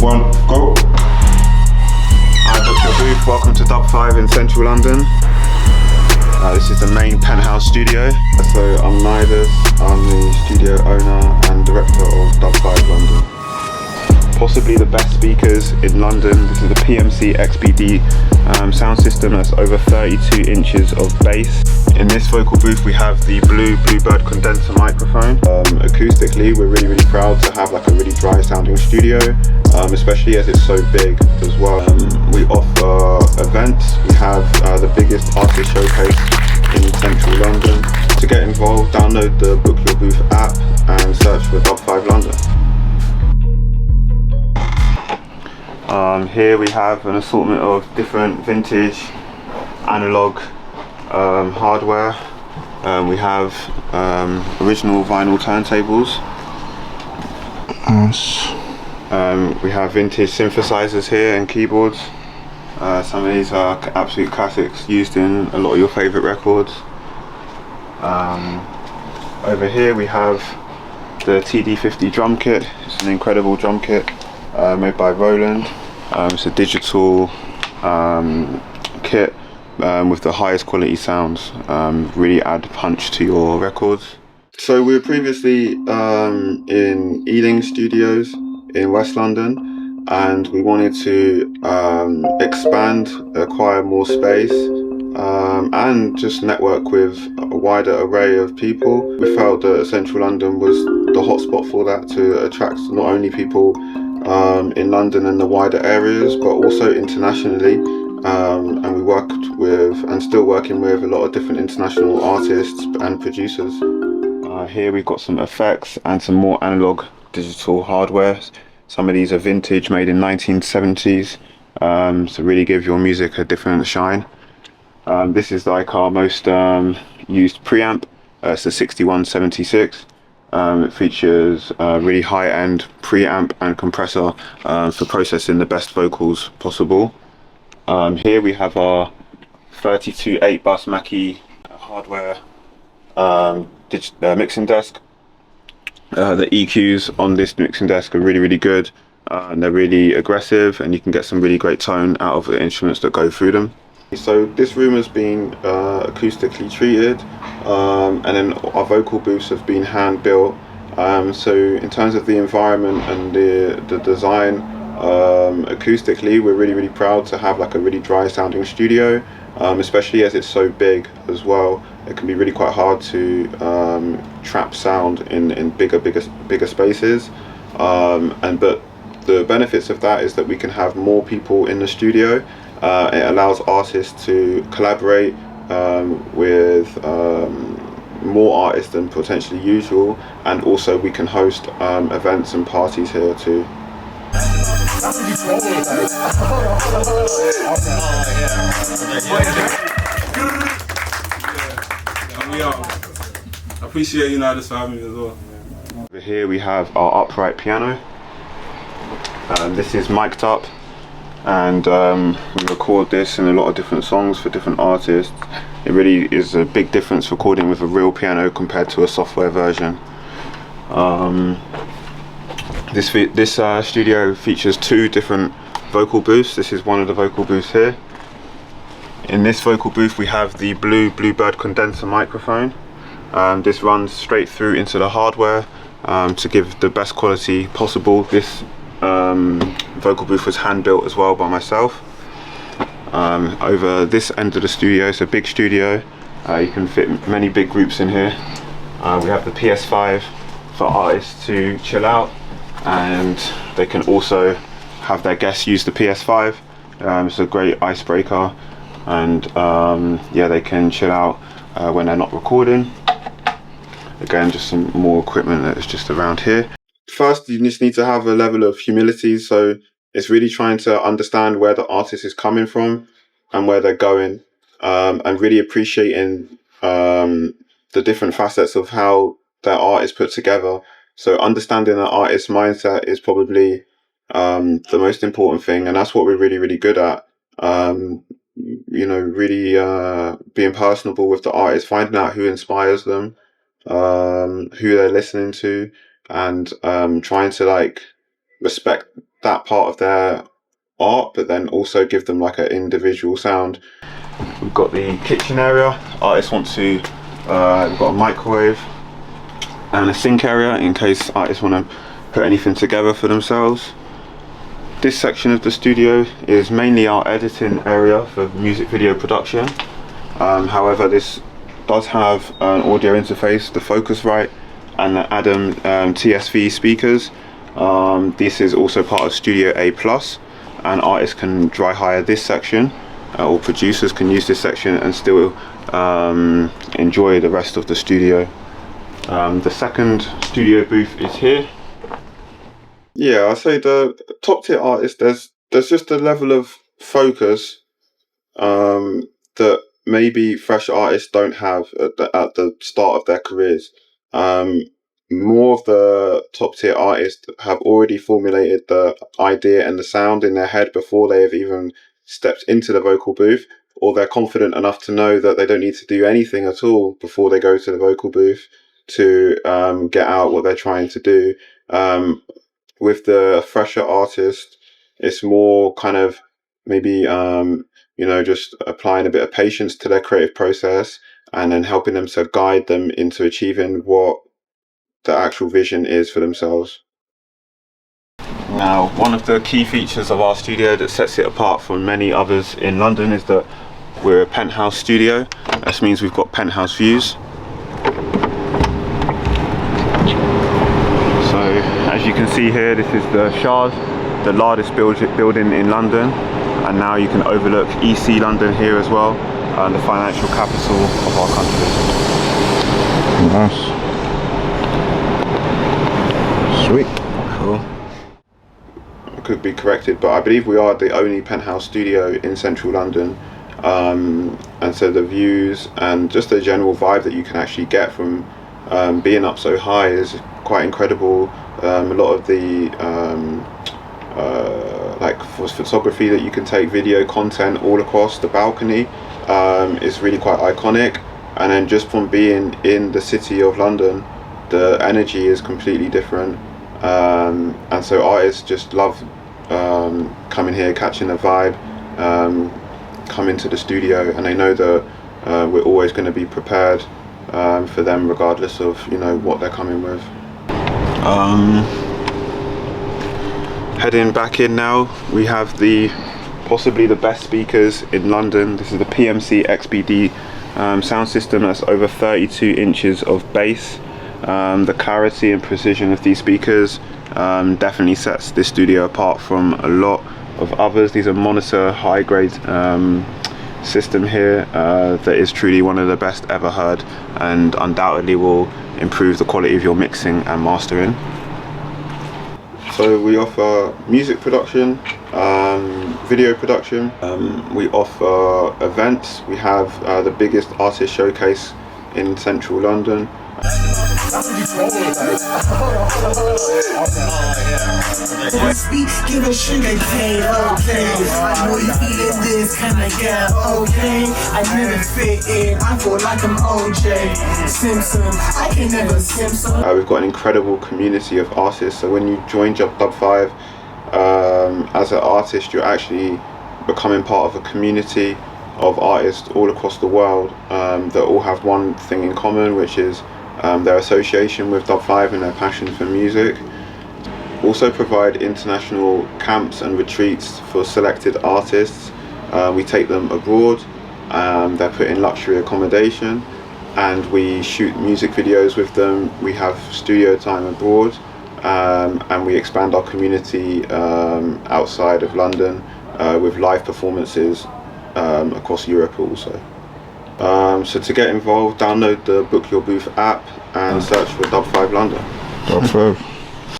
One, go. Dub5, welcome to Dub5 in central London. This is the main Penthouse studio. So I'm Nydus, I'm the studio owner and director of Dub5 London. Possibly the best speakers in London. This is a PMC XBD sound system that's over 32 inches of bass. In this vocal booth we have the Bluebird condenser microphone. Acoustically we're really proud to have like a really dry sounding studio, especially as it's so big as well. We offer events. We have the biggest artist showcase in central London. To get involved, download the Book Your Booth app and search for Dub5 London. Here we have an assortment of different vintage analog hardware. We have original vinyl turntables. We have vintage synthesizers here and keyboards. Some of these are absolute classics used in a lot of your favorite records. Over here we have the TD50 drum kit. It's an incredible drum kit made by Roland. It's a digital kit with the highest quality sounds, really add punch to your records. So we were previously in Ealing Studios in West London, and we wanted to expand, acquire more space, and just network with a wider array of people. We felt that Central London was the hotspot for that, to attract not only people in London and the wider areas, but also internationally. And we worked with, and still working with, a lot of different international artists and producers. Here we've got some effects and some more analog digital hardware. Some of these are vintage, made in 1970s, to really give your music a different shine. This is like our most used preamp. It's the 6176. It features really high-end preamp and compressor for processing the best vocals possible. Here we have our 32 8-bus Mackie hardware mixing desk. The EQs on this mixing desk are really good, and they're really aggressive, and you can get some really great tone out of the instruments that go through them. So this room has been acoustically treated, and then our vocal booths have been hand built. So in terms of the environment and the design, acoustically we're really proud to have like a really dry sounding studio, especially as it's so big as well. It can be really quite hard to trap sound in bigger spaces, but the benefits of that is that we can have more people in the studio. It allows artists to collaborate with more artists than potentially usual, and also we can host events and parties here too. I appreciate you Nydus for having me as well. Over here we have our upright piano. This is mic'd up, and we record this in a lot of different songs for different artists. It really is a big difference recording with a real piano compared to a software version. This studio features 2 different vocal booths. This is one of the vocal booths here. In this vocal booth we have the Bluebird condenser microphone. This runs straight through into the hardware to give the best quality possible. This vocal booth was hand built as well by myself. Over this end of the studio, it's a big studio. You can fit many big groups in here. We have the PS5 for artists to chill out, and they can also have their guests use the PS5. It's a great icebreaker, and yeah, they can chill out when they're not recording. Again, just some more equipment that's just around here. First, you just need to have a level of humility. So it's really trying to understand where the artist is coming from and where they're going, and really appreciating the different facets of how their art is put together. So understanding the artist's mindset is probably the most important thing, and that's what we're really good at. You know, really being personable with the artist, finding out who inspires them, who they're listening to, and trying to like respect that part of their art, but then also give them like an individual sound. We've got the kitchen area. Artists want to, we've got a microwave and a sink area in case artists want to put anything together for themselves. This section of the studio is mainly our editing area for music video production. However, this does have an audio interface, the Focusrite and the Adam TSV speakers. This is also part of Studio A+, and artists can dry hire this section, or producers can use this section and still enjoy the rest of the studio. The second studio booth is here. Yeah, I'd say the top tier artists, there's just a level of focus that maybe fresh artists don't have at the start of their careers. More of the top tier artists have already formulated the idea and the sound in their head before they have even stepped into the vocal booth, or they're confident enough to know that they don't need to do anything at all before they go to the vocal booth to get out what they're trying to do. With the fresher artist, it's more kind of maybe just applying a bit of patience to their creative process and then helping them to guide them into achieving what the actual vision is for themselves. Now, one of the key features of our studio that sets it apart from many others in London is that we're a penthouse studio. This means we've got penthouse views. So, as you can see here, this is the Shard, the largest building in London, and now you can overlook EC London here as well, the financial capital of our country. Nice. Sweet. Cool. I could be corrected, but I believe we are the only penthouse studio in central London, and so the views and just the general vibe that you can actually get from being up so high is quite incredible. A lot of the photography that you can take, video content all across the balcony is really quite iconic, and then just from being in the city of London, the energy is completely different, and so artists just love coming here, catching the vibe, coming to the studio, and they know that we're always going to be prepared for them regardless of what they're coming with. Heading back in now, we have possibly the best speakers in London. This is the PMC XBD sound system that's over 32 inches of bass. The clarity and precision of these speakers definitely sets this studio apart from a lot of others. These are monitor high grade system here that is truly one of the best ever heard, and undoubtedly will improve the quality of your mixing and mastering. So we offer music production, video production, we offer events. We have the biggest artist showcase in central London. Give a sugar cane, okay. I know you eating this kind of girl, okay. I never fit in, I feel like I'm OJ Simpson. I can never Simpson. We've got an incredible community of artists. So when you join Dub5 as an artist, you're actually becoming part of a community of artists all across the world that all have one thing in common, which is their association with Dub5 and their passion for music. Also provide international camps and retreats for selected artists. We take them abroad, they're put in luxury accommodation, and we shoot music videos with them. We have studio time abroad, and we expand our community outside of London with live performances across Europe also. So to get involved, download the Book Your Booth app and search for Dub5 London. Dub5.